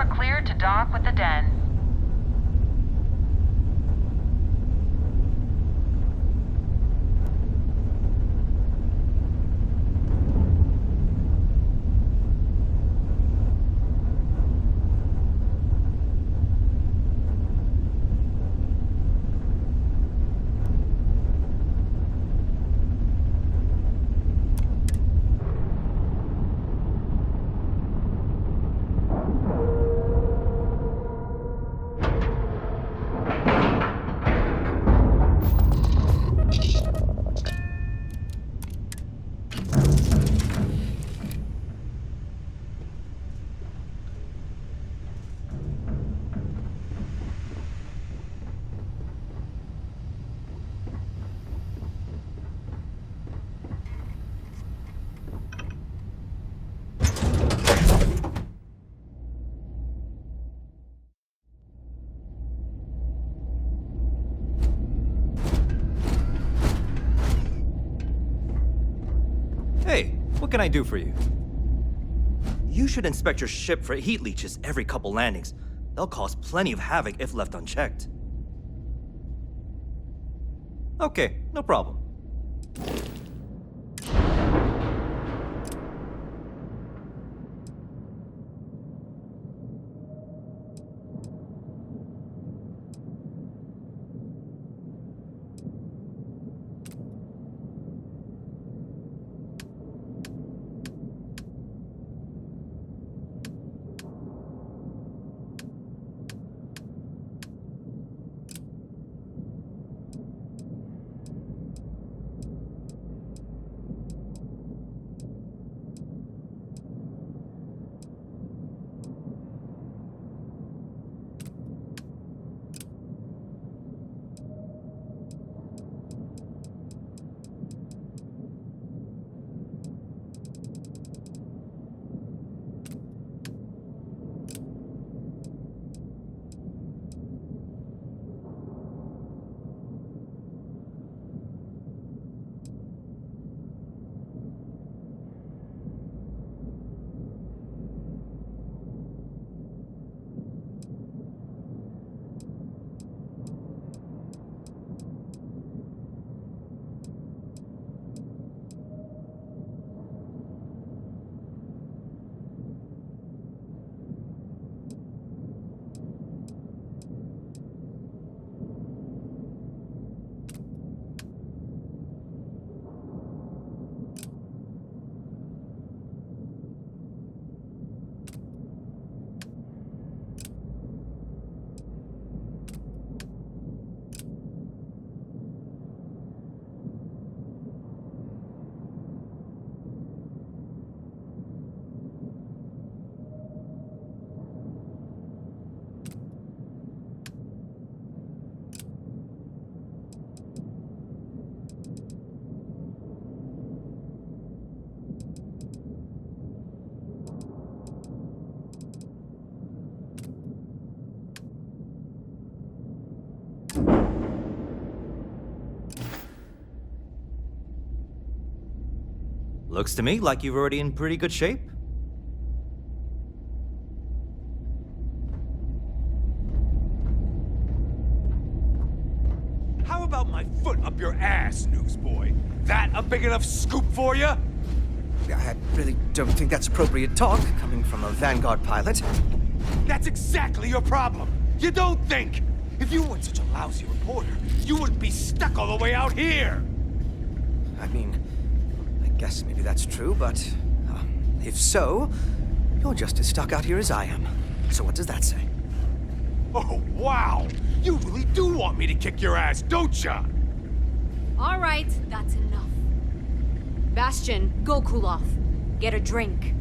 are cleared to dock with the Den. Hey, what can I do for you? You should inspect your ship for heat leeches every couple landings. They'll cause plenty of havoc if left unchecked. Okay, no problem. Looks to me like you're already in pretty good shape. How about my foot up your ass, newsboy? That a big enough scoop for you? I really don't think that's appropriate talk, coming from a Vanguard pilot. That's exactly your problem. You don't think. If you weren't such a lousy reporter, you wouldn't be stuck all the way out here. I mean, I guess maybe that's true, but if so, you're just as stuck out here as I am. So what does that say? Oh, wow! You really do want me to kick your ass, don't ya? All right, that's enough. Bastion, go cool off. Get a drink.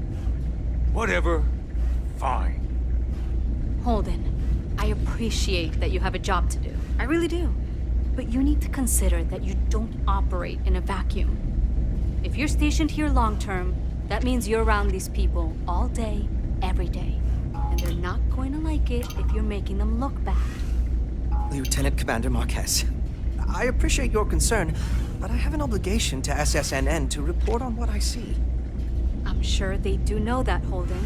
Whatever. Fine. Holden, I appreciate that you have a job to do. I really do. But you need to consider that you don't operate in a vacuum. If you're stationed here long term, that means you're around these people all day, every day. And they're not going to like it if you're making them look bad. Lieutenant Commander Marquez, I appreciate your concern, but I have an obligation to SSNN to report on what I see. I'm sure they do know that, Holden.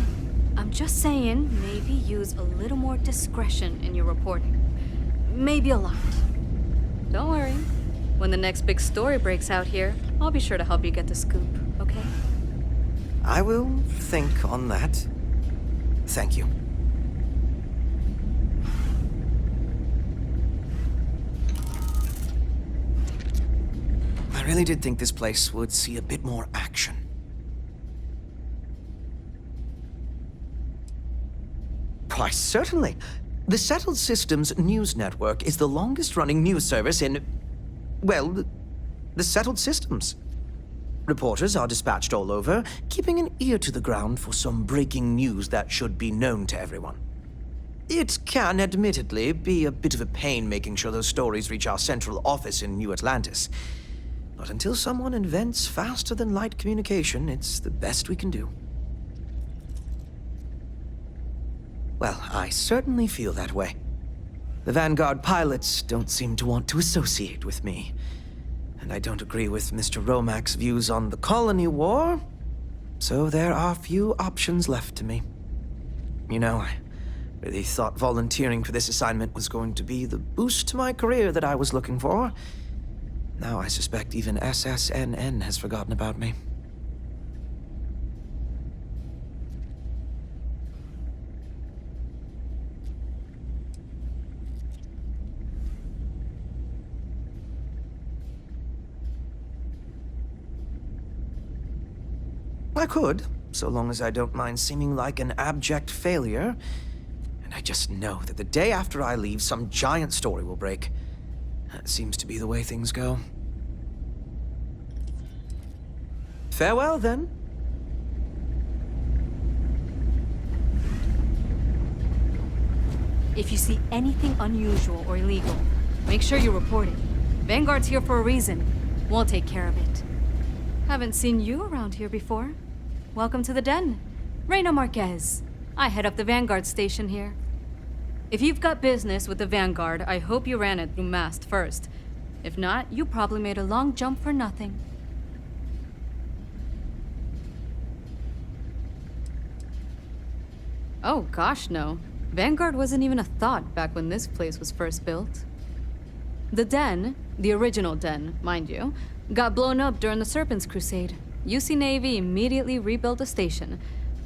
I'm just saying, maybe use a little more discretion in your reporting. Maybe a lot. Don't worry. When the next big story breaks out here, I'll be sure to help you get the scoop, okay? I will think on that. Thank you. I really did think this place would see a bit more action. Why, certainly. The Settled Systems News Network is the longest-running news service in, well, the Settled Systems. Reporters are dispatched all over, keeping an ear to the ground for some breaking news that should be known to everyone. It can, admittedly, be a bit of a pain making sure those stories reach our central office in New Atlantis. But until someone invents faster-than-light communication, it's the best we can do. Well, I certainly feel that way. The Vanguard pilots don't seem to want to associate with me. And I don't agree with Mr. Romack's views on the colony war, so there are few options left to me. You know, I really thought volunteering for this assignment was going to be the boost to my career that I was looking for. Now I suspect even SSNN has forgotten about me. I could, so long as I don't mind seeming like an abject failure. And I just know that the day after I leave, some giant story will break. That seems to be the way things go. Farewell, then. If you see anything unusual or illegal, make sure you report it. Vanguard's here for a reason. We'll take care of it. Haven't seen you around here before. Welcome to the den. Reina Marquez. I head up the Vanguard station here. If you've got business with the Vanguard, I hope you ran it through Mast first. If not, you probably made a long jump for nothing. Oh gosh, no. Vanguard wasn't even a thought back when this place was first built. The den, the original den, mind you, got blown up during the Serpent's Crusade. UC Navy immediately rebuilt the station,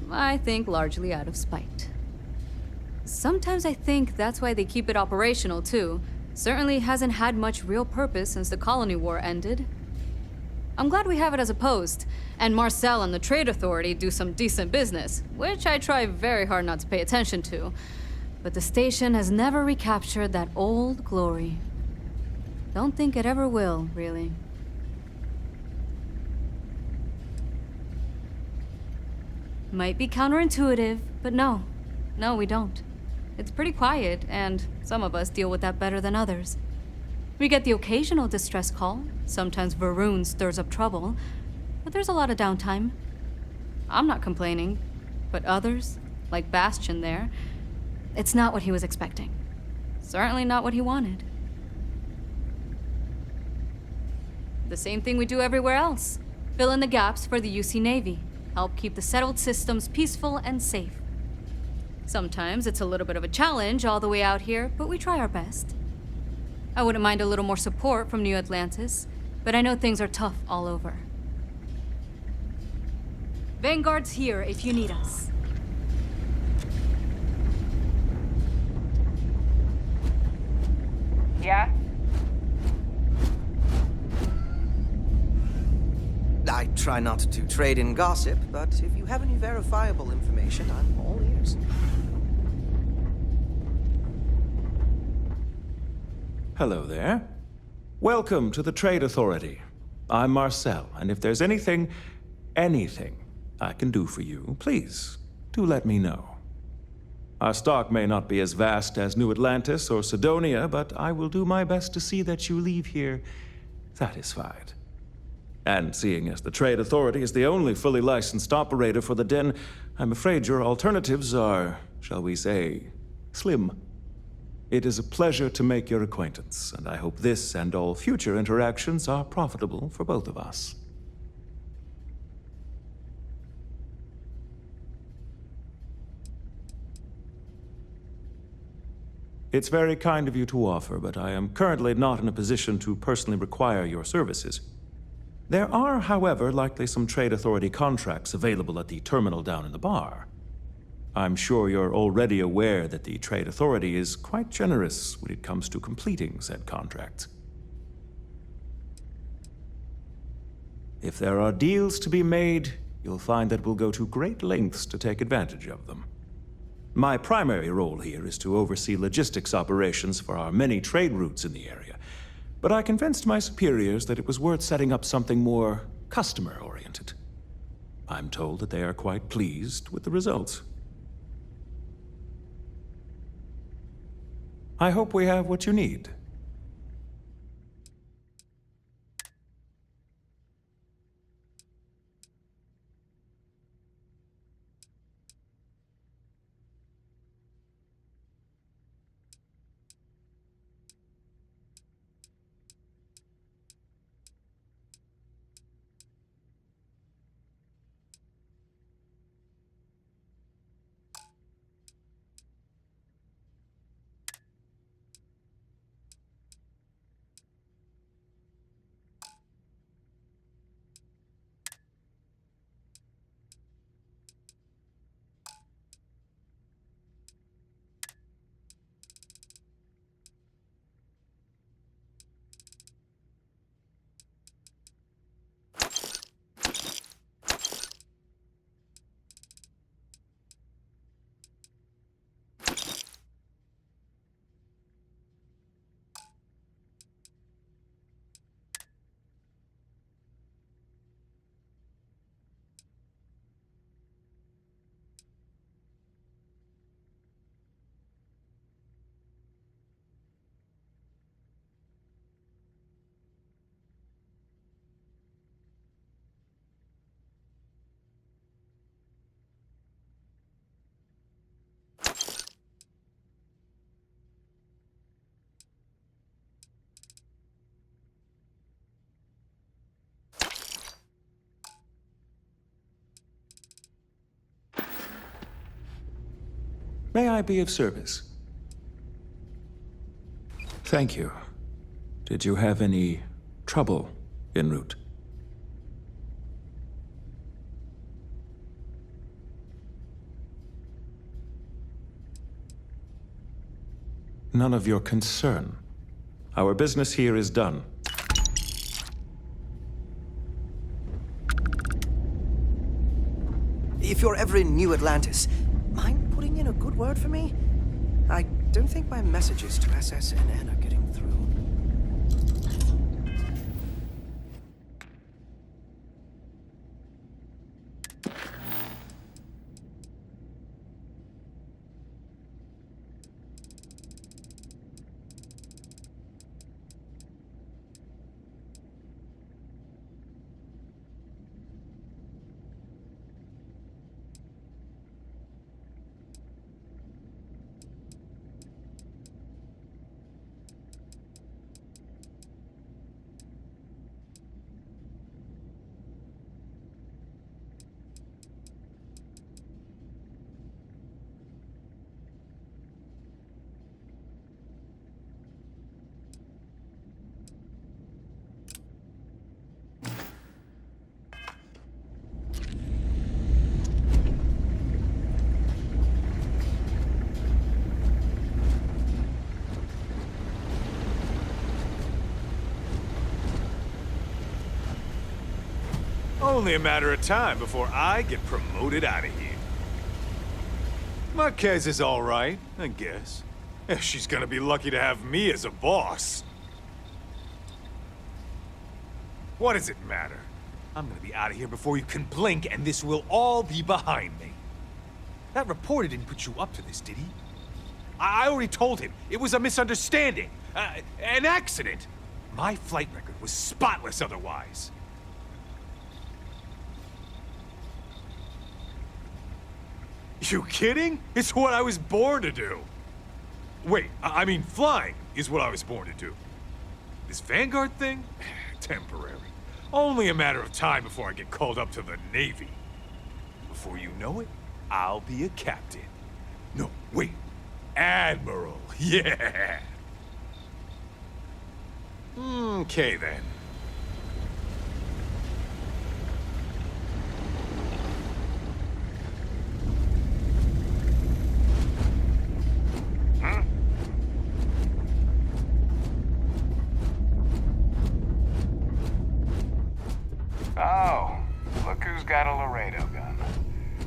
I think largely out of spite. Sometimes I think that's why they keep it operational too. Certainly hasn't had much real purpose since the Colony War ended. I'm glad we have it as a post, and Marcel and the Trade Authority do some decent business, which I try very hard not to pay attention to. But the station has never recaptured that old glory. Don't think it ever will, really. Might be counterintuitive, but no, we don't. It's pretty quiet, and some of us deal with that better than others. We get the occasional distress call, sometimes Varun stirs up trouble, but there's a lot of downtime. I'm not complaining, but others, like Bastion there, it's not what he was expecting. Certainly not what he wanted. The same thing we do everywhere else. Fill in the gaps for the UC Navy. Help keep the settled systems peaceful and safe. Sometimes it's a little bit of a challenge all the way out here, but we try our best. I wouldn't mind a little more support from New Atlantis, but I know things are tough all over. Vanguard's here if you need us. Yeah? I try not to trade in gossip, but if you have any verifiable information, I'm all ears. Hello there. Welcome to the Trade Authority. I'm Marcel, and if there's anything I can do for you, please, do let me know. Our stock may not be as vast as New Atlantis or Sidonia, but I will do my best to see that you leave here satisfied. And seeing as the Trade Authority is the only fully licensed operator for the den, I'm afraid your alternatives are, shall we say, slim. It is a pleasure to make your acquaintance, and I hope this and all future interactions are profitable for both of us. It's very kind of you to offer, but I am currently not in a position to personally require your services. There are, however, likely some Trade Authority contracts available at the terminal down in the bar. I'm sure you're already aware that the Trade Authority is quite generous when it comes to completing said contracts. If there are deals to be made, you'll find that we'll go to great lengths to take advantage of them. My primary role here is to oversee logistics operations for our many trade routes in the area, but I convinced my superiors that it was worth setting up something more customer-oriented. I'm told that they are quite pleased with the results. I hope we have what you need. May I be of service? Thank you. Did you have any trouble en route? None of your concern. Our business here is done. If you're ever in New Atlantis, mind putting in a good word for me? I don't think my messages to SSNN are getting through. Only a matter of time before I get promoted out of here. Marquez is all right, I guess. She's gonna be lucky to have me as a boss. What does it matter? I'm gonna be out of here before you can blink, and this will all be behind me. That reporter didn't put you up to this, did he? I already told him. It was a misunderstanding. An accident. My flight record was spotless otherwise. You kidding? It's what I was born to do. Wait, I mean flying is what I was born to do. This Vanguard thing? Temporary. Only a matter of time before I get called up to the Navy. Before you know it, I'll be a captain. No, wait. Admiral, yeah. Okay, then. Oh, look who's got a Laredo gun.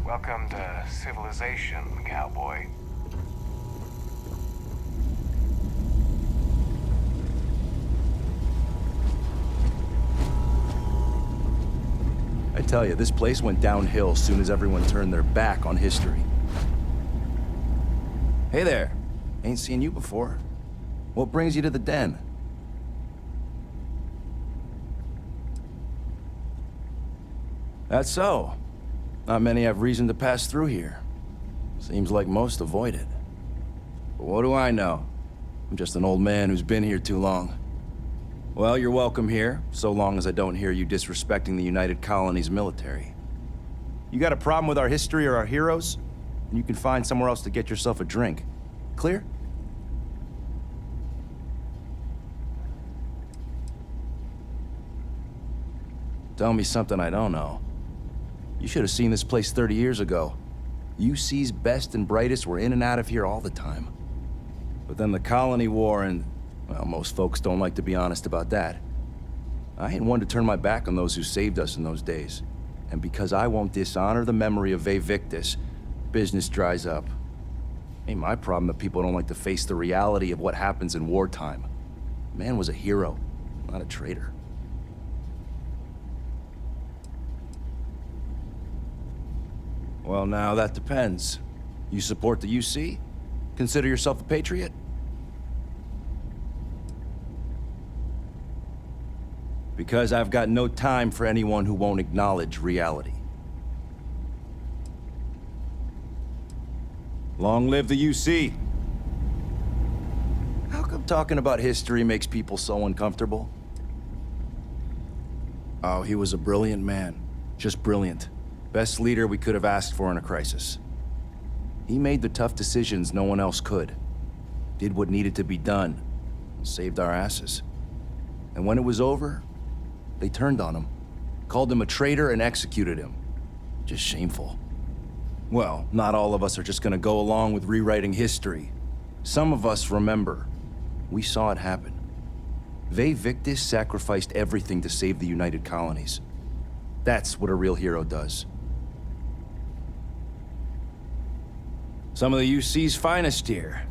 Welcome to civilization, cowboy. I tell you, this place went downhill soon as everyone turned their back on history. Hey there. Ain't seen you before. What brings you to the den? That's so. Not many have reason to pass through here. Seems like most avoid it. But what do I know? I'm just an old man who's been here too long. Well, you're welcome here, so long as I don't hear you disrespecting the United Colonies military. You got a problem with our history or our heroes? And you can find somewhere else to get yourself a drink. Clear? Tell me something I don't know. You should have seen this place 30 years ago. UC's best and brightest were in and out of here all the time. But then the Colony War and, well, most folks don't like to be honest about that. I ain't one to turn my back on those who saved us in those days. And because I won't dishonor the memory of Victis, business dries up. Ain't my problem that people don't like to face the reality of what happens in wartime. Man was a hero, not a traitor. Well, now that depends. You support the UC? Consider yourself a patriot? Because I've got no time for anyone who won't acknowledge reality. Long live the UC! How come talking about history makes people so uncomfortable? Oh, he was a brilliant man. Just brilliant. Best leader we could have asked for in a crisis. He made the tough decisions no one else could. Did what needed to be done. Saved our asses. And when it was over, they turned on him. Called him a traitor and executed him. Just shameful. Well, not all of us are just gonna go along with rewriting history. Some of us remember. We saw it happen. Victis sacrificed everything to save the United Colonies. That's what a real hero does. Some of the UC's finest here.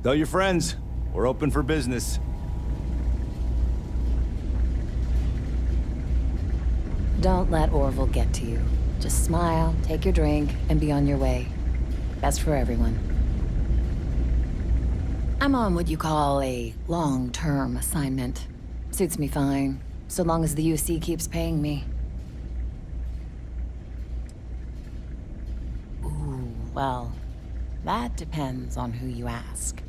Tell your friends, we're open for business. Don't let Orville get to you. Just smile, take your drink, and be on your way. Best for everyone. I'm on what you call a long-term assignment. Suits me fine, so long as the UC keeps paying me. Ooh, well, that depends on who you ask.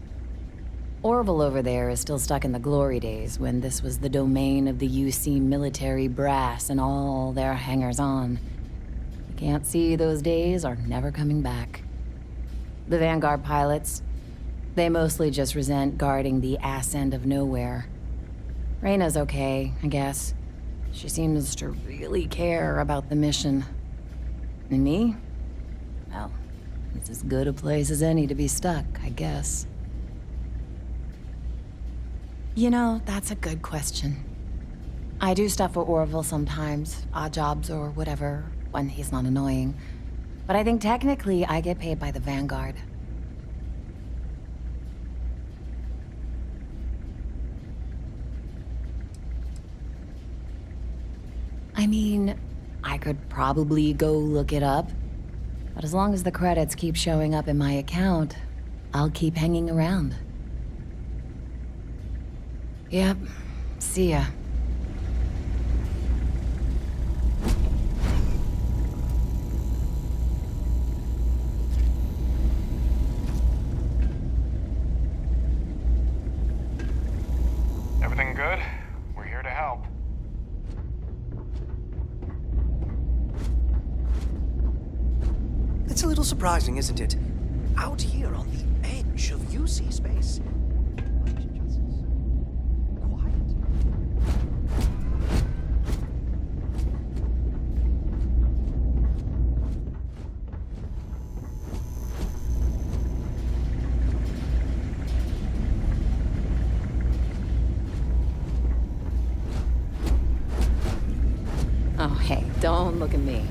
Orville over there is still stuck in the glory days when this was the domain of the UC military brass and all their hangers-on. You can't see those days are never coming back. The Vanguard pilots, they mostly just resent guarding the ass end of nowhere. Reyna's okay, I guess. She seems to really care about the mission. And me? Well, it's as good a place as any to be stuck, I guess. You know, that's a good question. I do stuff for Orville sometimes, odd jobs or whatever, when he's not annoying. But I think technically I get paid by the Vanguard. I mean, I could probably go look it up, but as long as the credits keep showing up in my account, I'll keep hanging around. Yep. See ya. It's a little surprising, isn't it? Out here on the edge of UC space. Just quiet. Oh, hey, don't look at me.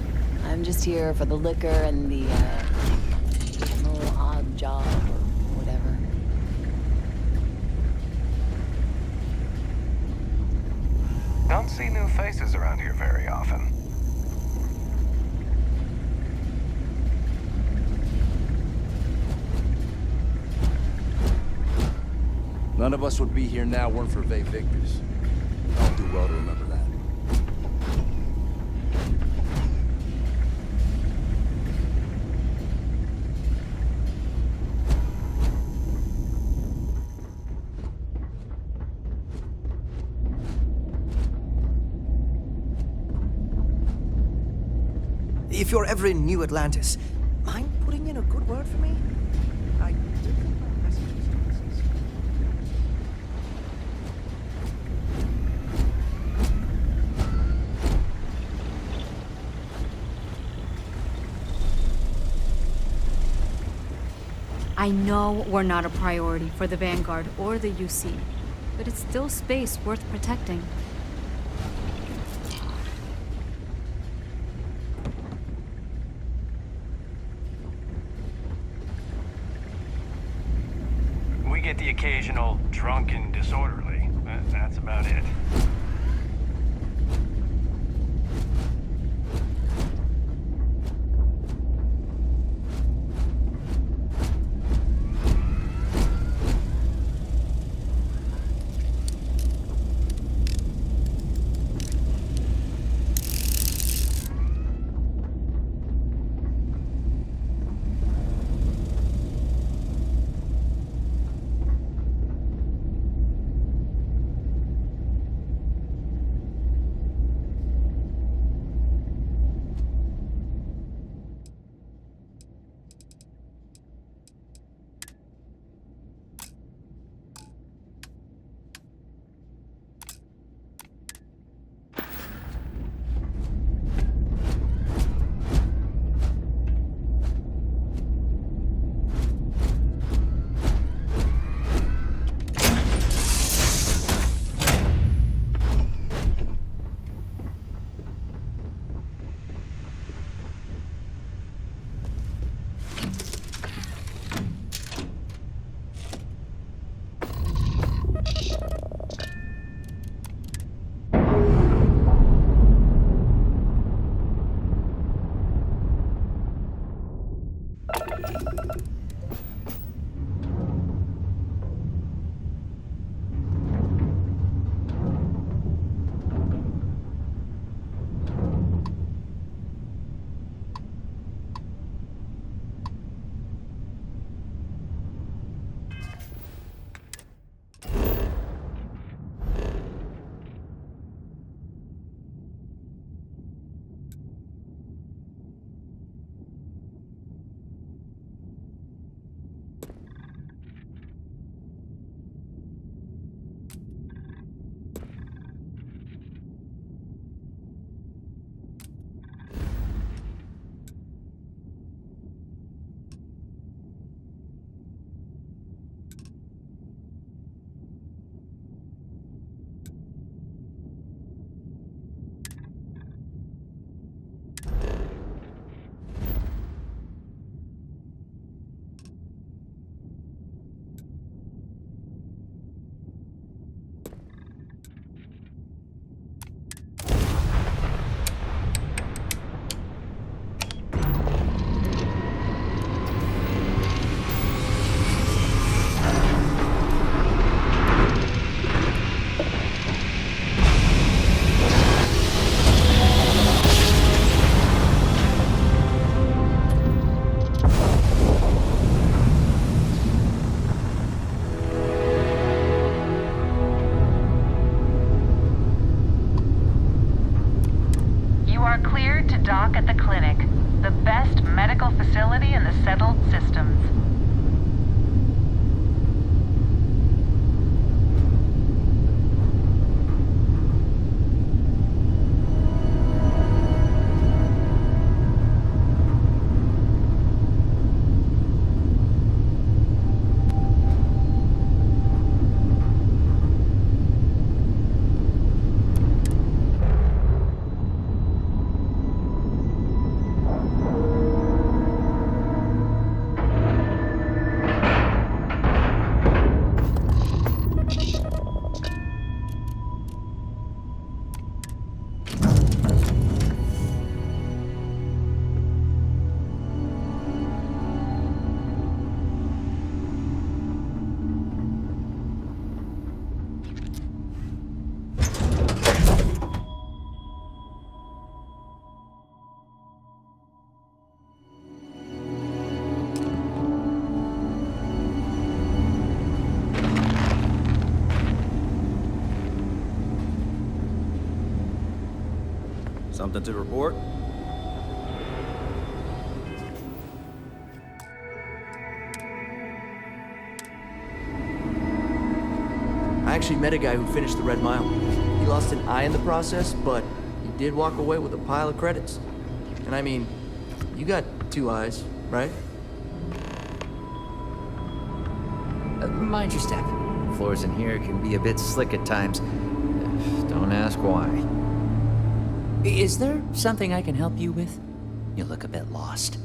I'm just here for the liquor and the, little odd job or whatever. Don't see new faces around here very often. None of us would be here now weren't for Vay Victors. I'll do well to remember that. If you're ever in New Atlantis, mind putting in a good word for me? I did think my messages to Mrs. I know we're not a priority for the Vanguard or the UC, but it's still space worth protecting. We get the occasional drunk and disorderly. That's about it. dock at the clinic, the best medical facility in the settled systems. Something to report? I actually met a guy who finished the Red Mile. He lost an eye in the process, but he did walk away with a pile of credits. And I mean, you got 2 eyes, right? Mind your step. Floors in here can be a bit slick at times. Don't ask why. Is there something I can help you with? You look a bit lost.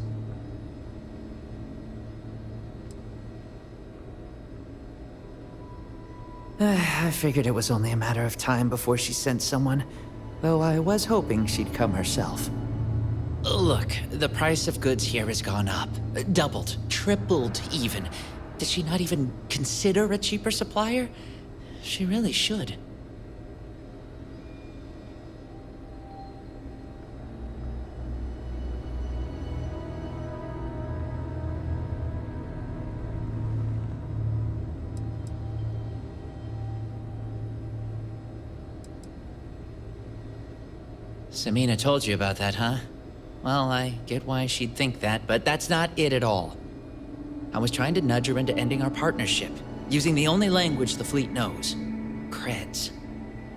I figured it was only a matter of time before she sent someone, though I was hoping she'd come herself. Look, the price of goods here has gone up. Doubled, tripled even. Did she not even consider a cheaper supplier? She really should. Samina told you about that, huh? Well, I get why she'd think that, but that's not it at all. I was trying to nudge her into ending our partnership, using the only language the fleet knows. Creds.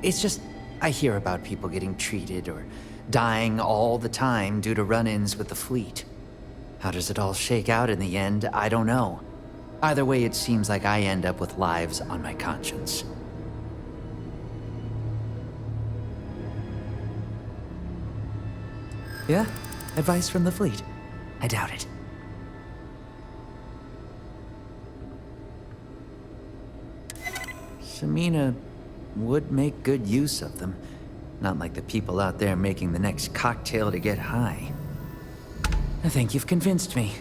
It's just, I hear about people getting treated or dying all the time due to run-ins with the fleet. How does it all shake out in the end? I don't know. Either way, it seems like I end up with lives on my conscience. Yeah? Advice from the fleet? I doubt it. Samina would make good use of them. Not like the people out there making the next cocktail to get high. I think you've convinced me.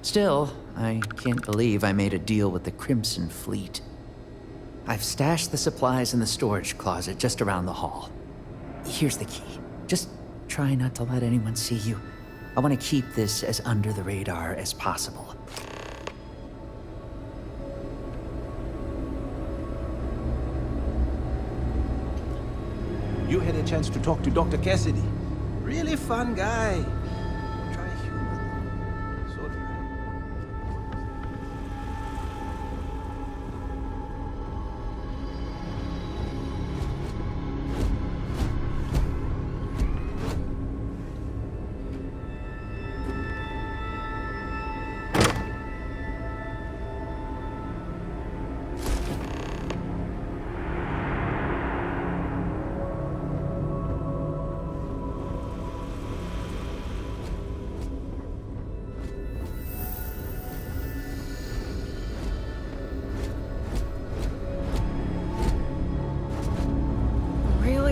Still, I can't believe I made a deal with the Crimson Fleet. I've stashed the supplies in the storage closet just around the hall. Here's the key. Just try not to let anyone see you. I want to keep this as under the radar as possible. You had a chance to talk to Dr. Cassidy. Really fun guy. Try humor. Sort of.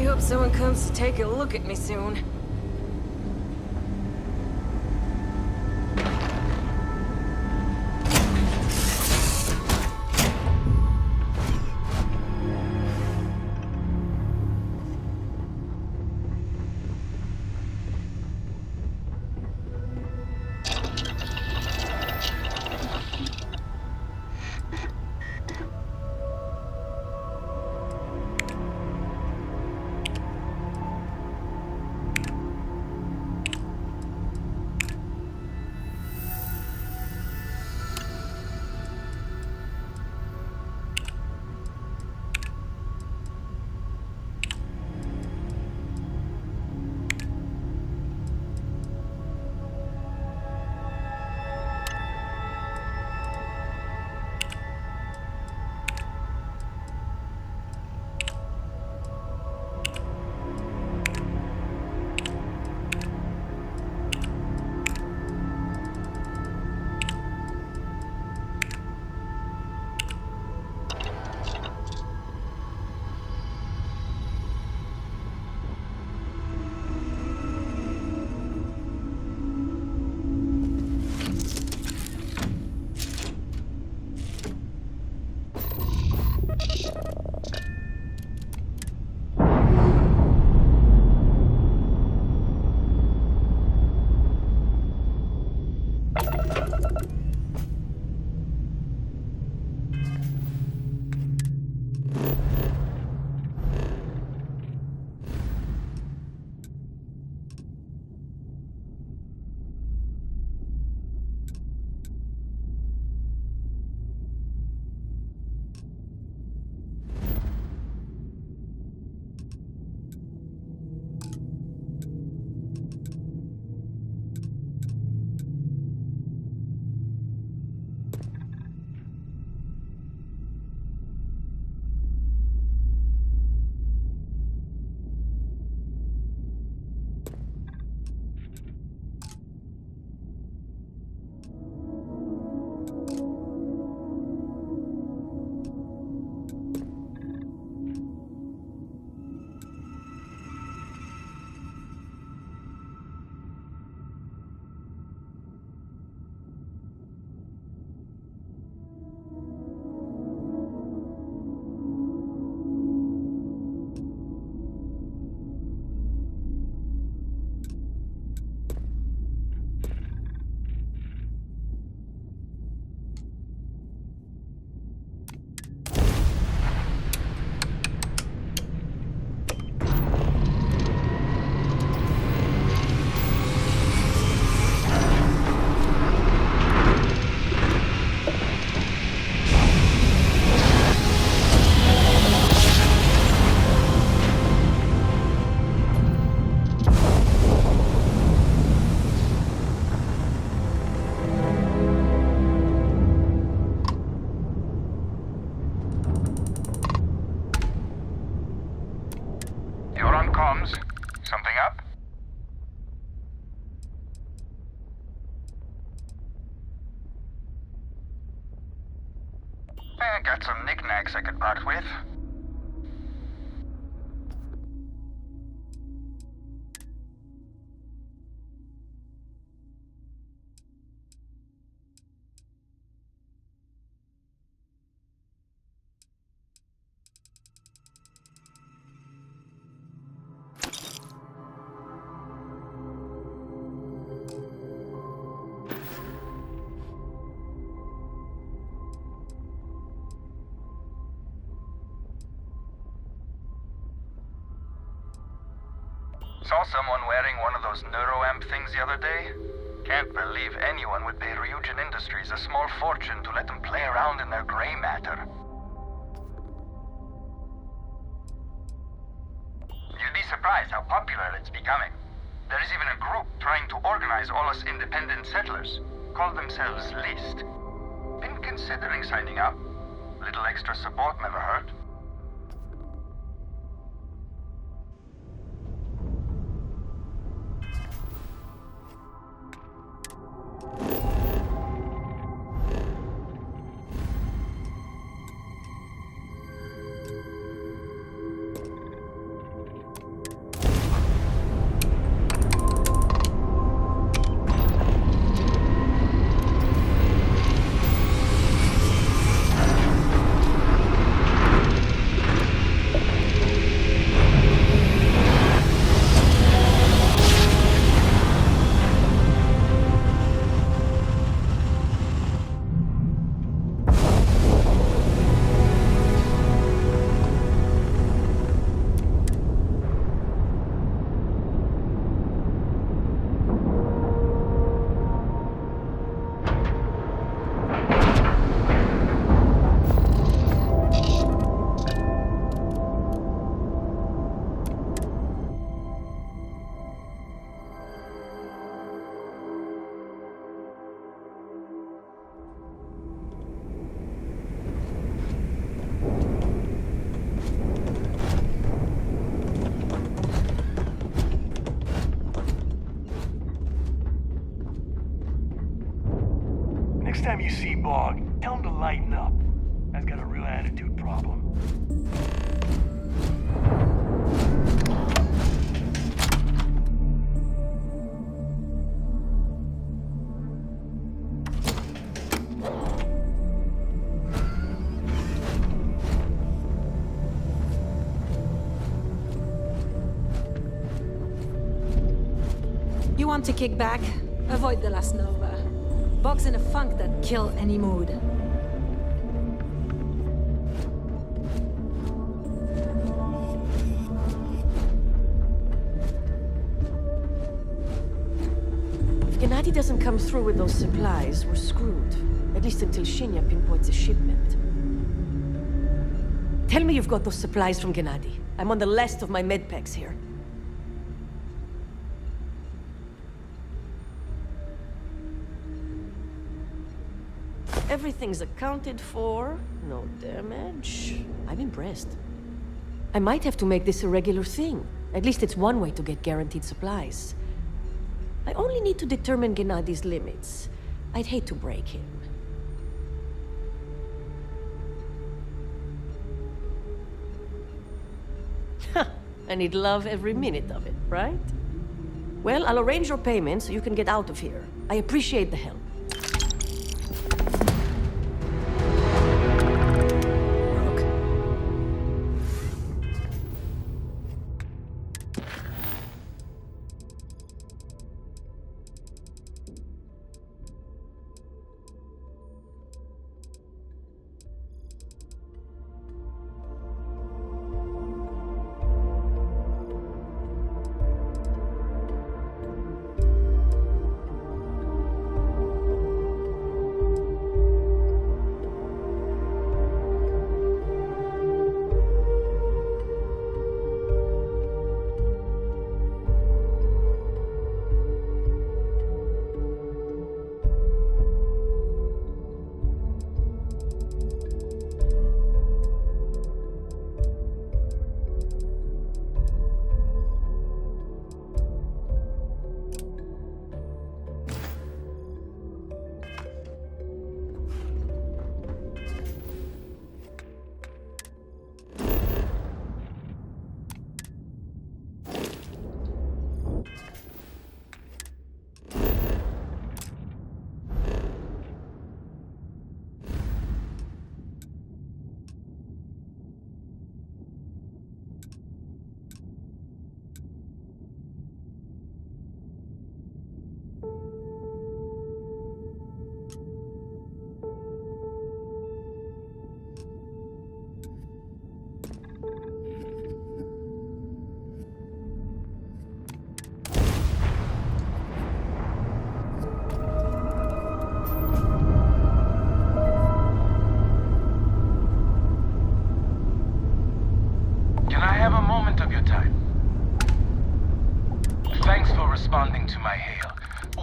Hope someone comes to take a look at me soon. I got some knickknacks I could part with. Saw someone wearing one of those neuroamp things the other day. Can't believe anyone would pay Ryujin Industries a small fortune to let them play around in their gray matter. You'd be surprised how popular it's becoming. There is even a group trying to organize all us independent settlers. Call themselves List. Been considering signing up. Little extra support never hurt. Next time you see Bog, tell him to lighten up. Guy's got a real attitude problem. You want to kick back? Avoid the last Nova. Bog's in a funk that kill any mood. If Gennady doesn't come through with those supplies, we're screwed. At least until Shinya pinpoints a shipment. Tell me you've got those supplies from Gennady. I'm on the last of my medpacks here. Everything's accounted for. No damage. I'm impressed. I might have to make this a regular thing. At least it's one way to get guaranteed supplies. I only need to determine Gennady's limits. I'd hate to break him. And he'd love every minute of it, right? Well, I'll arrange your payment so you can get out of here. I appreciate the help.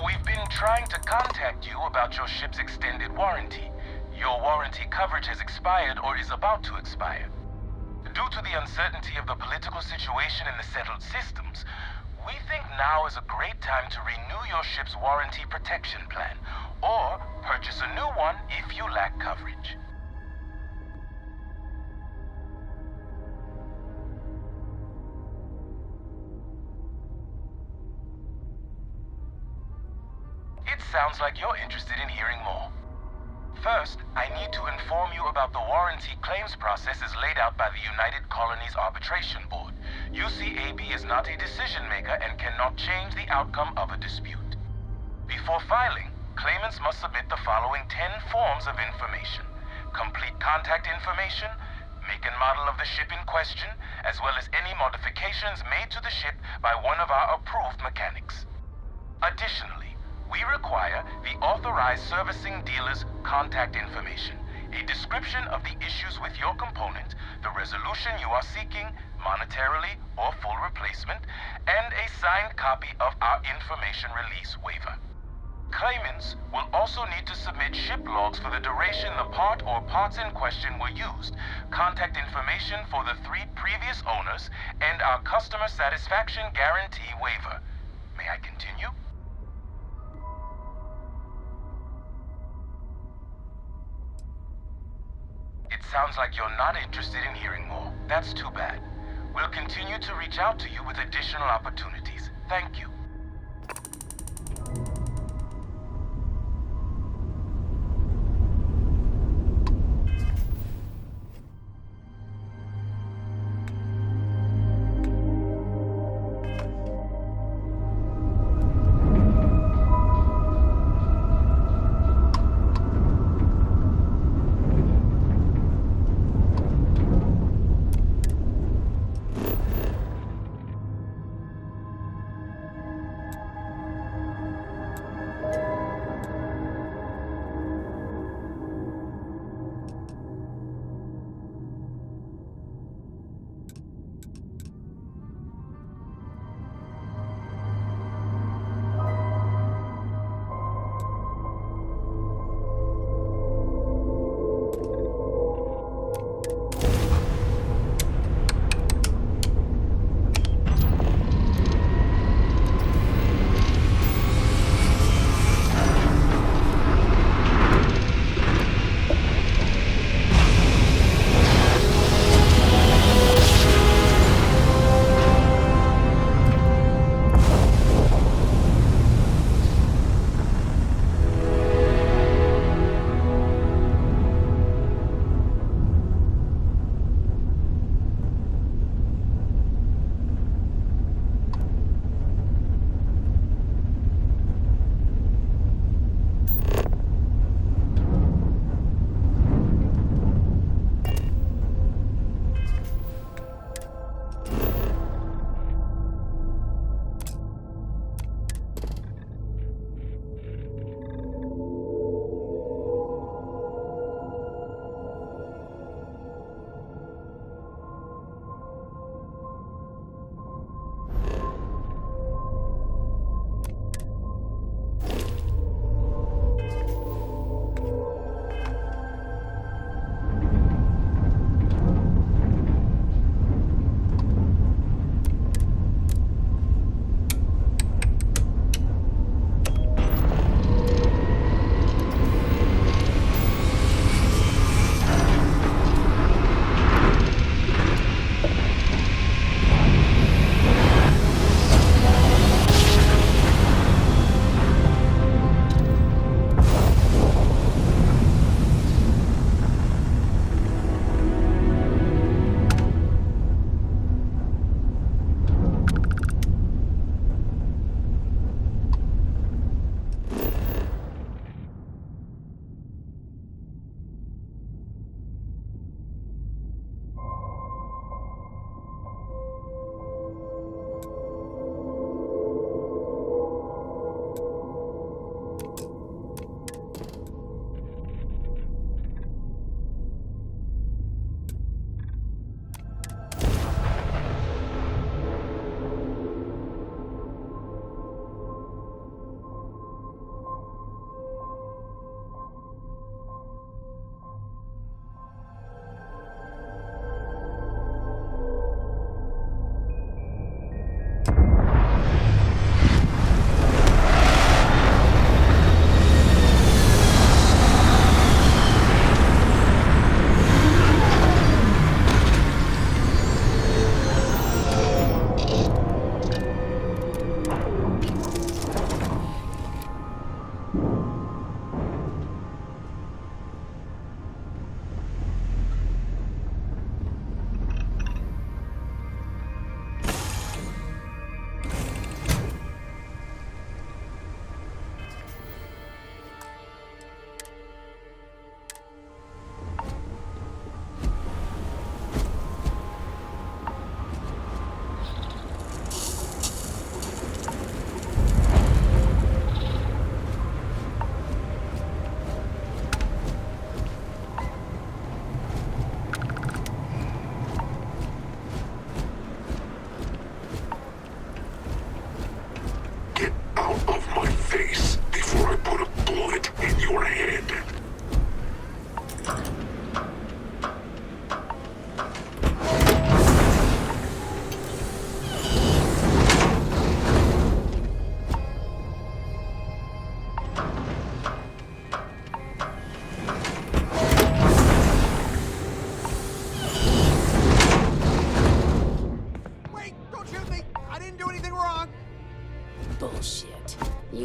We've been trying to contact you about your ship's extended warranty. Your warranty coverage has expired or is about to expire. Due to the uncertainty of the political situation in the settled systems, we think now is a great time to renew your ship's warranty protection plan, or purchase a new one if you lack coverage. It sounds like you're interested in hearing more. First, I need to inform you about the warranty claims process as laid out by the United Colonies Arbitration Board. UCAB is not a decision maker and cannot change the outcome of a dispute. Before filing, claimants must submit the following 10 forms of information: complete contact information, make and model of the ship in question, as well as any modifications made to the ship by one of our approved mechanics. Additionally, we require the authorized servicing dealer's contact information, a description of the issues with your component, the resolution you are seeking, monetarily or full replacement, and a signed copy of our information release waiver. Claimants will also need to submit ship logs for the duration the part or parts in question were used, contact information for the 3 previous owners, and our customer satisfaction guarantee waiver. May I continue? It sounds like you're not interested in hearing more. That's too bad. We'll continue to reach out to you with additional opportunities. Thank you.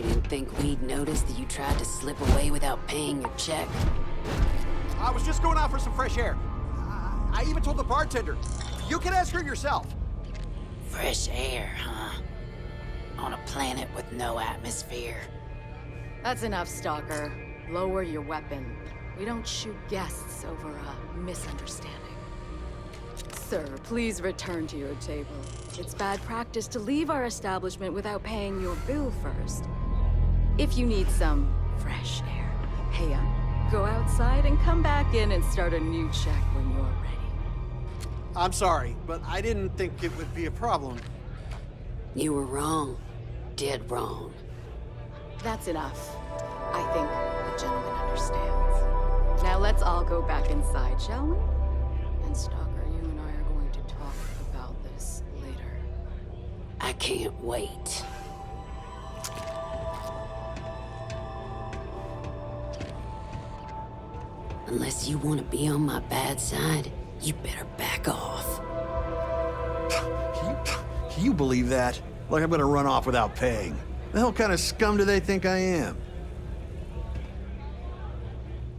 didn't think we'd notice that you tried to slip away without paying your check? I was just going out for some fresh air. I even told the bartender. You can ask her yourself. Fresh air, huh? On a planet with no atmosphere. That's enough, Stalker. Lower your weapon. We don't shoot guests over a misunderstanding. Sir, please return to your table. It's bad practice to leave our establishment without paying your bill first. If you need some fresh air, hey up, go outside and come back in and start a new check when you're ready. I'm sorry, but I didn't think it would be a problem. You were wrong. Dead wrong. That's enough. I think the gentleman understands. Now let's all go back inside, shall we? And Stalker, you and I are going to talk about this later. I can't wait. Unless you want to be on my bad side, you better back off. Can you believe that? Like I'm gonna run off without paying. The hell kind of scum do they think I am?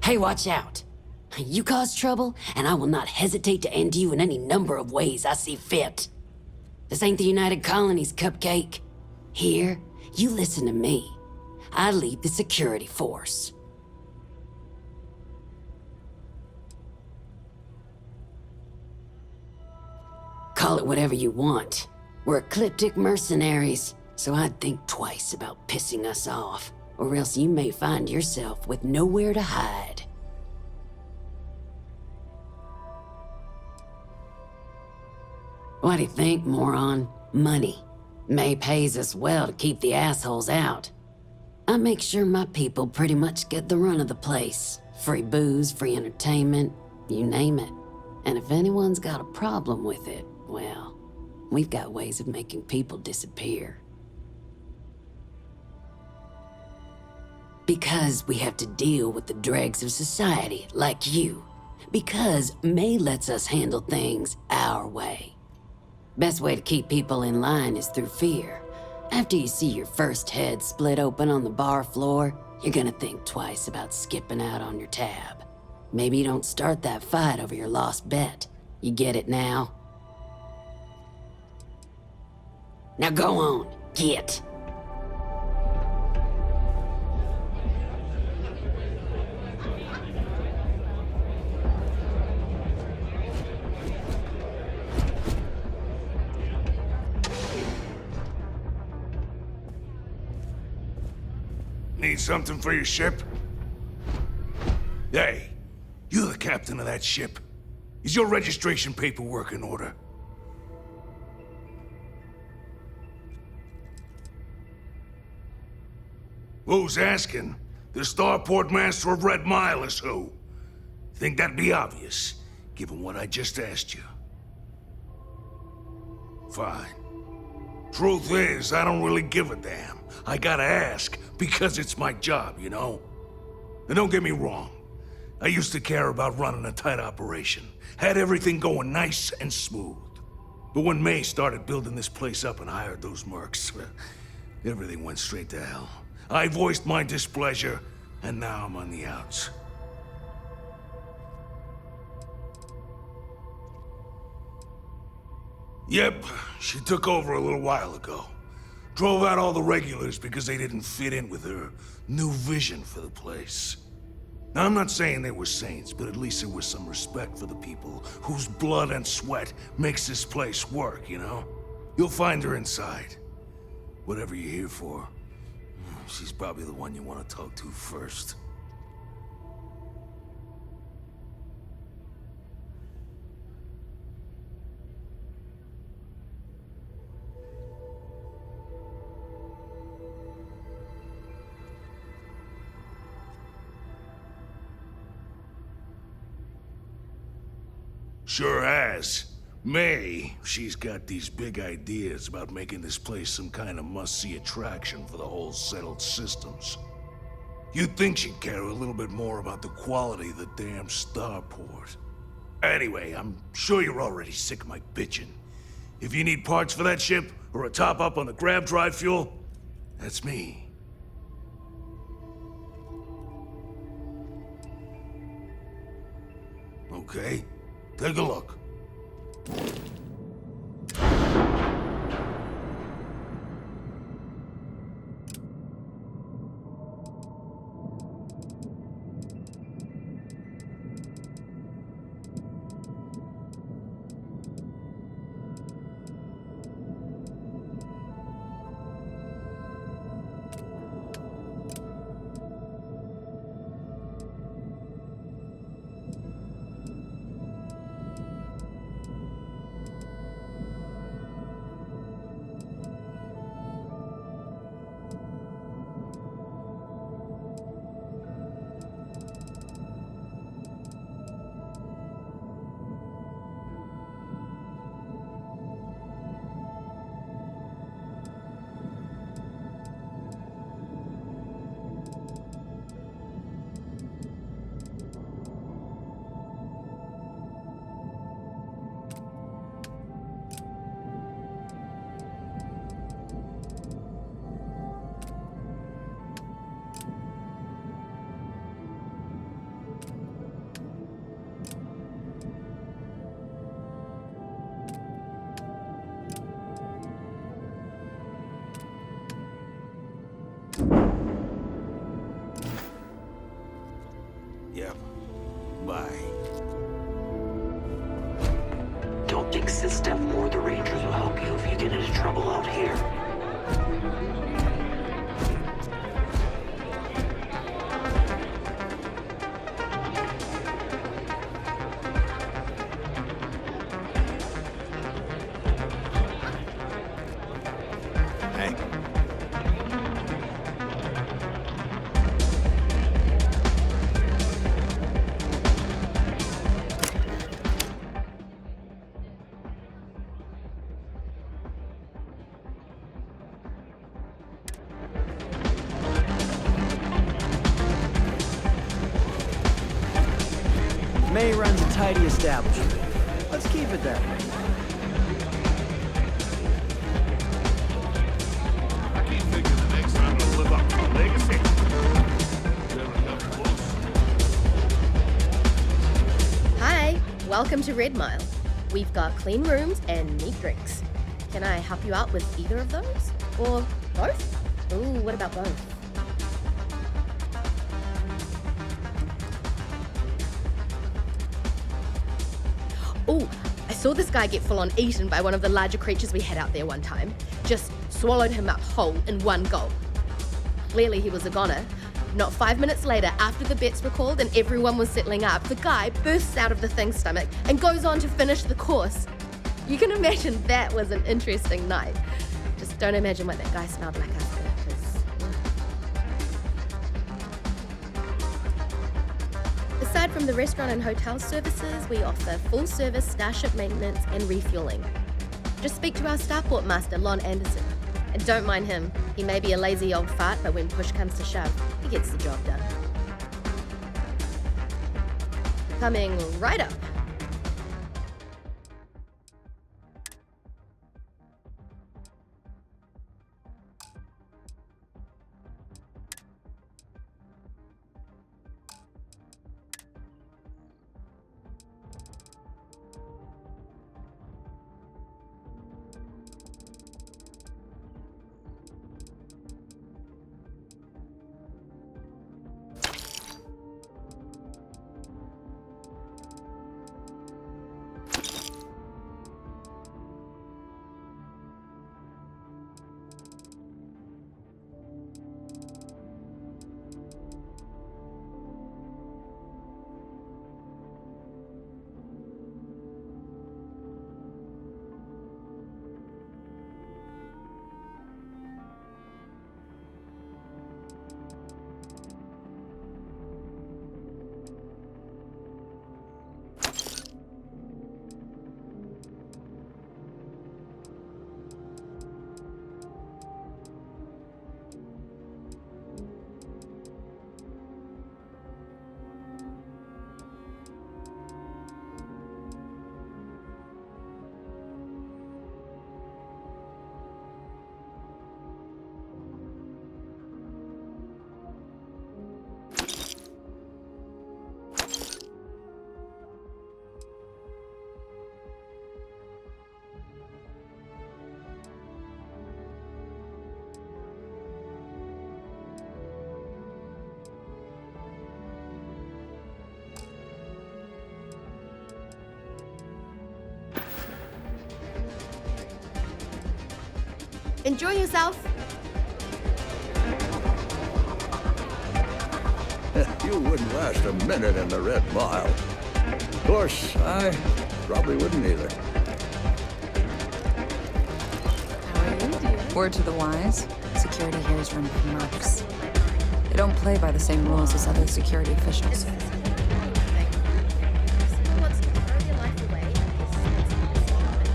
Hey, watch out. You cause trouble, and I will not hesitate to end you in any number of ways I see fit. This ain't the United Colonies, Cupcake. Here, you listen to me. I lead the security force. Call it whatever you want. We're ecliptic mercenaries, so I'd think twice about pissing us off, or else you may find yourself with nowhere to hide. What do you think, moron? Money. May pays us well to keep the assholes out. I make sure my people pretty much get the run of the place. Free booze, free entertainment, you name it. And if anyone's got a problem with it, well, we've got ways of making people disappear. Because we have to deal with the dregs of society, like you. Because May lets us handle things our way. Best way to keep people in line is through fear. After you see your first head split open on the bar floor, you're gonna think twice about skipping out on your tab. Maybe you don't start that fight over your lost bet. You get it now? Now go on, get. Need something for your ship? Hey, you're the captain of that ship. Is your registration paperwork in order? Who's asking? The starport master of Red Mile is who? Think that'd be obvious, given what I just asked you. Fine. Truth is, I don't really give a damn. I gotta ask, because it's my job, you know? And don't get me wrong. I used to care about running a tight operation. Had everything going nice and smooth. But when May started building this place up and hired those mercs, everything went straight to hell. I voiced my displeasure, and now I'm on the outs. Yep, she took over a little while ago. Drove out all the regulars because they didn't fit in with her new vision for the place. Now, I'm not saying they were saints, but at least there was some respect for the people whose blood and sweat makes this place work, you know? You'll find her inside. Whatever you're here for, she's probably the one you want to talk to first. Sure has. May, she's got these big ideas about making this place some kind of must-see attraction for the whole settled systems. You'd think she'd care a little bit more about the quality of the damn starport. Anyway, I'm sure you're already sick of my bitching. If you need parts for that ship, or a top-up on the grab drive fuel, that's me. Okay, take a look. Yep. Bye. Don't think System or the Rangers will help you if you get into trouble out here. May runs a tidy establishment. Let's keep it that way. I can't figure the next time I'm gonna live up to my legacy. Hi, welcome to Red Mile. We've got clean rooms and neat drinks. Can I help you out with either of those? Or both? Ooh, what about both? Ooh, I saw this guy get full on eaten by one of the larger creatures we had out there one time. Just swallowed him up whole in one gulp. Clearly he was a goner. Not 5 minutes later, after the bets were called and everyone was settling up, the guy bursts out of the thing's stomach and goes on to finish the course. You can imagine that was an interesting night. Just don't imagine what that guy smelled like after, because... Aside from the restaurant and hotel services, we offer full-service starship maintenance and refueling. Just speak to our starport master, Lon Anderson. And don't mind him. He may be a lazy old fart, but when push comes to shove, he gets the job done. Coming right up. Enjoy yourself. You wouldn't last a minute in the Red Mile. Of course, I probably wouldn't either. Word to the wise, security here is run by mercs. They don't play by the same rules as other security officials.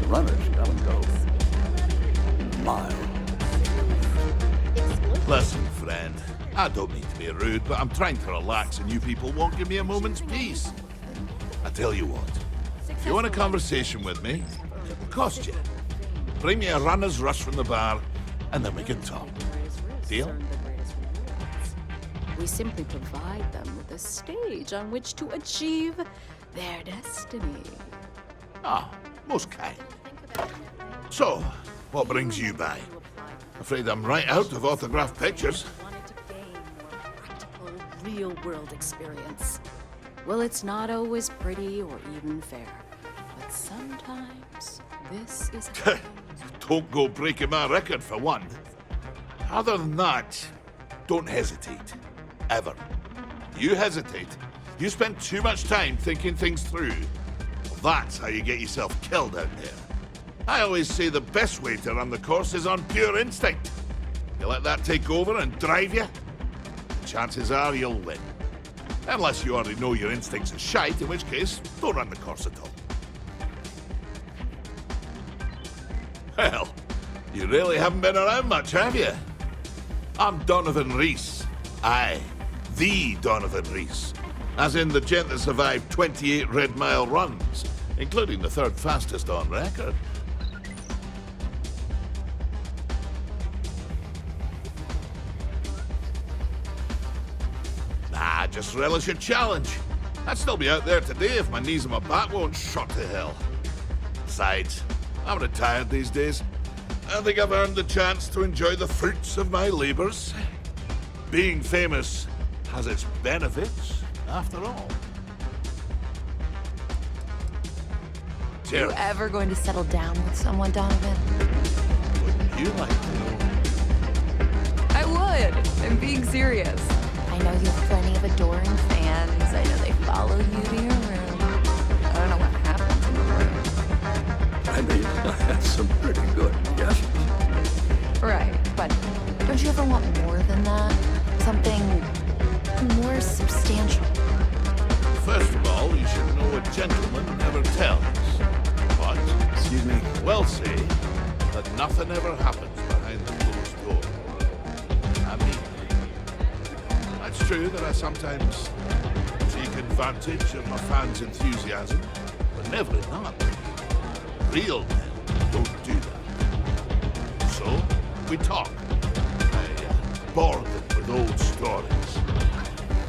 The runners come and go. Mile. Listen, friend. I don't mean to be rude, but I'm trying to relax and you people won't give me a moment's peace. I tell you what, if you want a conversation with me, it'll cost you. Bring me a runner's rush from the bar, and then we can talk. Deal? We simply provide them with a stage on which to achieve their destiny. Ah, most kind. So, what brings you by? Afraid I'm right out of autographed pictures. Real-world experience. Well, it's not always pretty or even fair, but sometimes this is Don't go breaking my record for one. Other than that, don't hesitate. Ever. You hesitate, you spend too much time thinking things through. Well, that's how you get yourself killed out there. I always say the best way to run the course is on pure instinct. You let that take over and drive you, chances are you'll win. Unless you already know your instincts are shite, in which case, don't run the course at all. Well, you really haven't been around much, have you? I'm Donovan Reese. Aye, the Donovan Reese. As in the gent that survived 28 Red Mile runs, including the third fastest on record. Nah, just relish your challenge. I'd still be out there today if my knees and my back won't shot to hell. Besides, I'm retired these days. I think I've earned the chance to enjoy the fruits of my labors. Being famous has its benefits, after all. Are you ever going to settle down with someone, Donovan? Wouldn't you like to know? I would. I'm being serious. I know you have plenty of adoring fans. I know they follow you to your room. I don't know what happens in the room. I mean, I have some pretty good guesses. Right, but don't you ever want more than that? Something more substantial. First of all, you should know a gentleman never tells. But, excuse me, we'll say that nothing ever happens behind the closed door. I mean, it's true that I sometimes take advantage of my fans' enthusiasm, but never enough. Real men don't do that. So, we talk. I bore them with old stories.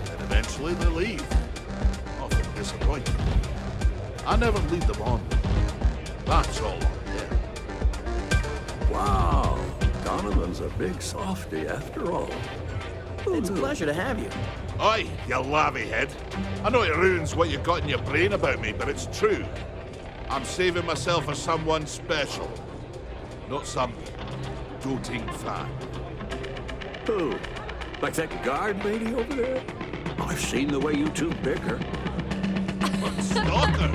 And eventually they leave. Often disappointed. I never lead them on. That's all on them. Wow, Donovan's a big softy after all. It's a pleasure to have you. Oi, you lavvy head. I know it ruins what you've got in your brain about me, but it's true. I'm saving myself for someone special. Not some doting fan. Who? Like that guard lady over there? I've seen the way you two bicker. Stalker!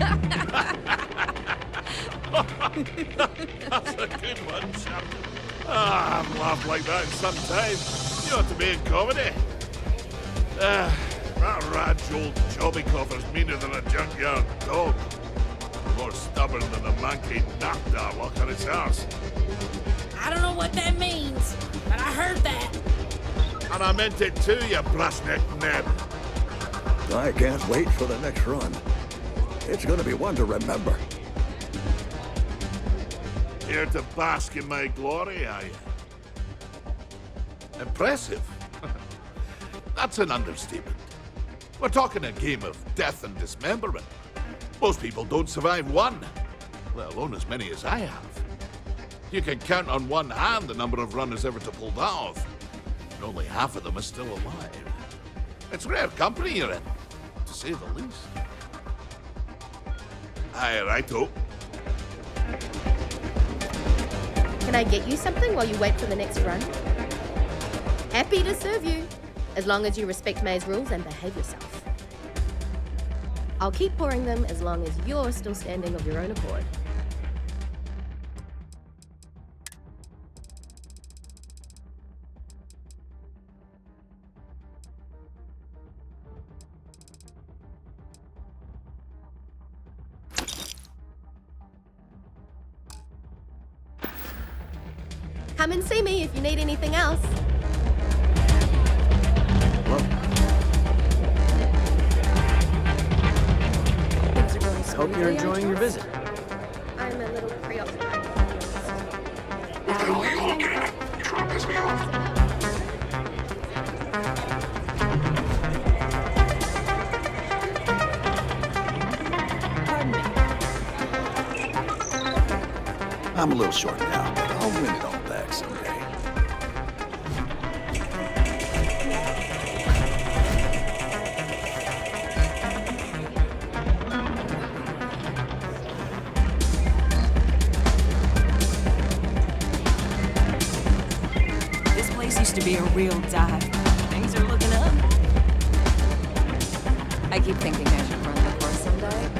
That's a good one, chap. Ah, I've laughed like that in some time. You ought to be in comedy. That raj old jobby coffer's meaner than a junkyard dog. More stubborn than a monkey knocked lock on its arse. I don't know what that means, but I heard that. And I meant it too, you brass-necked Ned. I can't wait for the next run. It's gonna be one to remember. Here to bask in my glory, are you? Impressive. That's an understatement. We're talking a game of death and dismemberment. Most people don't survive one, let alone as many as I have. You can count on one hand the number of runners ever to pull that off, and only half of them are still alive. It's rare company you're in, to say the least. Aye, righto. Can I get you something while you wait for the next run? Happy to serve you, as long as you respect May's rules and behave yourself. I'll keep pouring them as long as you're still standing of your own accord. Come and see me if you need anything else. Hope you're enjoying your visit. I'm a little preoccupied. I'm a little short now, but I'll win it all back someday. This place used to be a real dive. Things are looking up. I keep thinking I should run the course someday.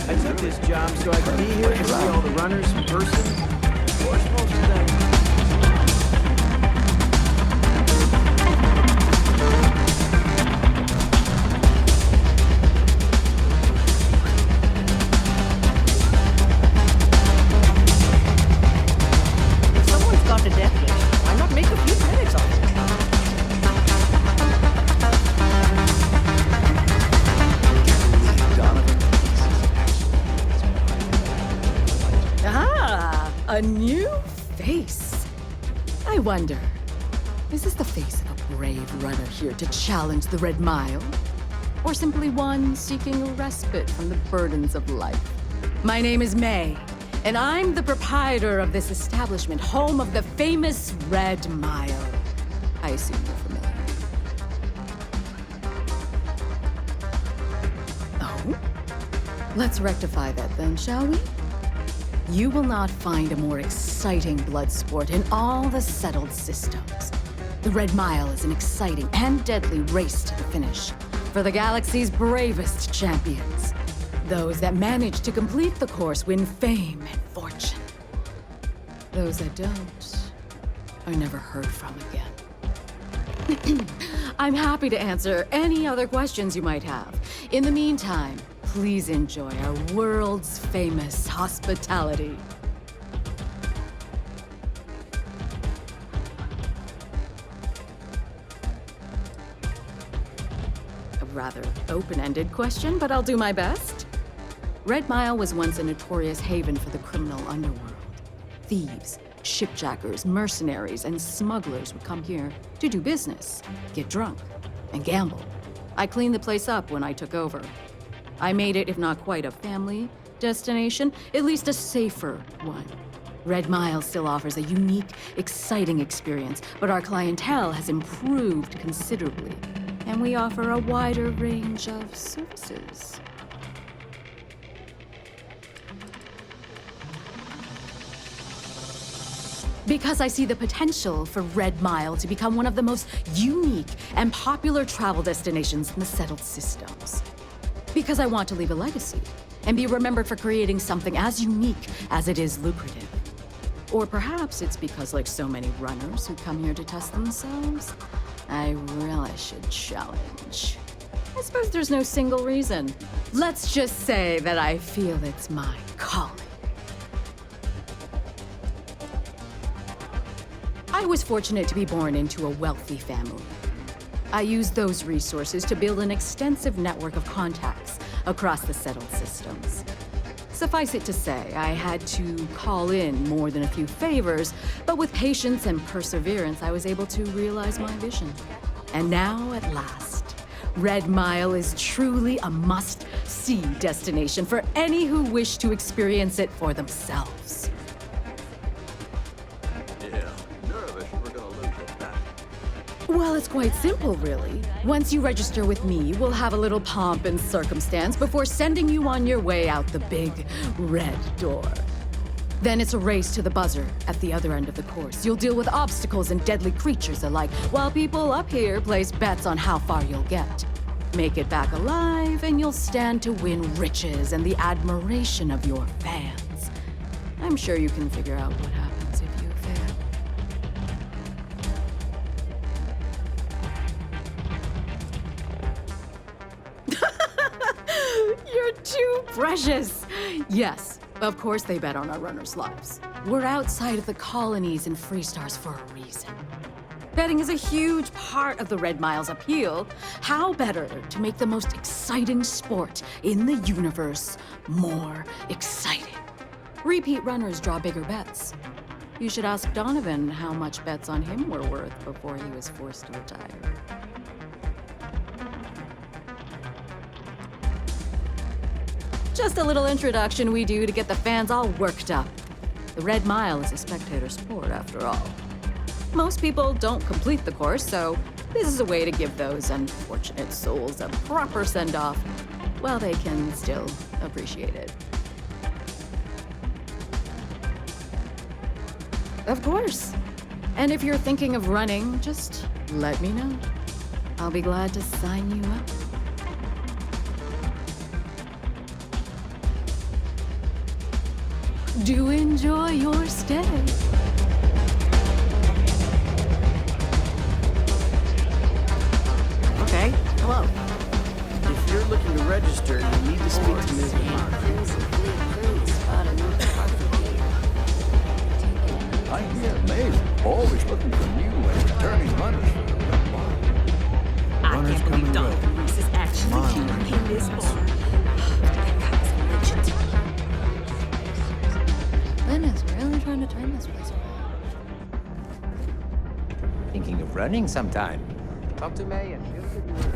I took this job so I could be here to see all the runners in person. Of course, most of them. If someone's got a death wish, why not make a few credits on it? Ah, a new face. I wonder, is this the face of a brave runner here to challenge the Red Mile? Or simply one seeking a respite from the burdens of life? My name is May, and I'm the proprietor of this establishment, home of the famous Red Mile. I assume you're familiar. Oh? Let's rectify that then, shall we? You will not find a more exciting blood sport in all the settled systems. The Red Mile is an exciting and deadly race to the finish for the galaxy's bravest champions. Those that manage to complete the course win fame and fortune. Those that don't are never heard from again. I'm happy to answer any other questions you might have. In the meantime, please enjoy our world's famous hospitality. A rather open-ended question, but I'll do my best. Red Mile was once a notorious haven for the criminal underworld. Thieves, shipjackers, mercenaries, and smugglers would come here to do business, get drunk, and gamble. I cleaned the place up when I took over. I made it, if not quite a family destination, at least a safer one. Red Mile still offers a unique, exciting experience, but our clientele has improved considerably, and we offer a wider range of services. Because I see the potential for Red Mile to become one of the most unique and popular travel destinations in the settled systems. Because I want to leave a legacy and be remembered for creating something as unique as it is lucrative. Or perhaps it's because, like so many runners who come here to test themselves, I really should challenge. I suppose there's no single reason. Let's just say that I feel it's my calling. I was fortunate to be born into a wealthy family. I used those resources to build an extensive network of contacts across the settled systems. Suffice it to say, I had to call in more than a few favors, but with patience and perseverance, I was able to realize my vision. And now, at last, Red Mile is truly a must-see destination for any who wish to experience it for themselves. Well, it's quite simple, really. Once you register with me, we'll have a little pomp and circumstance before sending you on your way out the big red door. Then it's a race to the buzzer at the other end of the course. You'll deal with obstacles and deadly creatures alike, while people up here place bets on how far you'll get. Make it back alive, and you'll stand to win riches and the admiration of your fans. I'm sure you can figure out what happens if you fail. You're too precious! Yes, of course they bet on our runners' lives. We're outside of the colonies and Freestars for a reason. Betting is a huge part of the Red Mile's appeal. How better to make the most exciting sport in the universe more exciting? Repeat runners draw bigger bets. You should ask Donovan how much bets on him were worth before he was forced to retire. Just a little introduction we do to get the fans all worked up. The Red Mile is a spectator sport, after all. Most people don't complete the course, so this is a way to give those unfortunate souls a proper send-off while they can still appreciate it. Of course. And if you're thinking of running, just let me know. I'll be glad to sign you up. Do enjoy your stay. Okay, hello. If you're looking to register, you need to speak to Ms. Lamar. I hear May's always looking for new and returning runners for the Red Mile. I can't believe Donovan Reese is actually in this bar. Lynn is really trying to turn this place around. Thinking of running sometime. Talk to May and she'll give you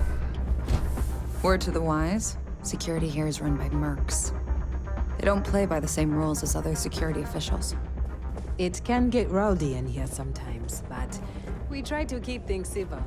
Word to the wise, security here is run by mercs. They don't play by the same rules as other security officials. It can get rowdy in here sometimes, but we try to keep things civil.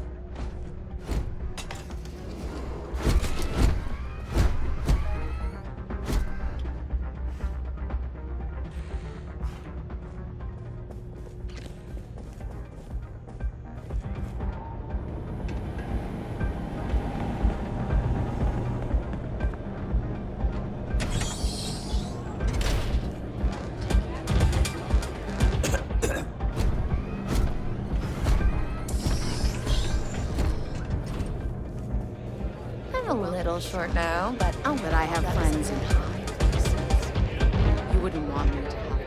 I'm a little short now, but I'll bet I have friends in high places. You wouldn't want me to have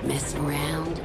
them. Mess around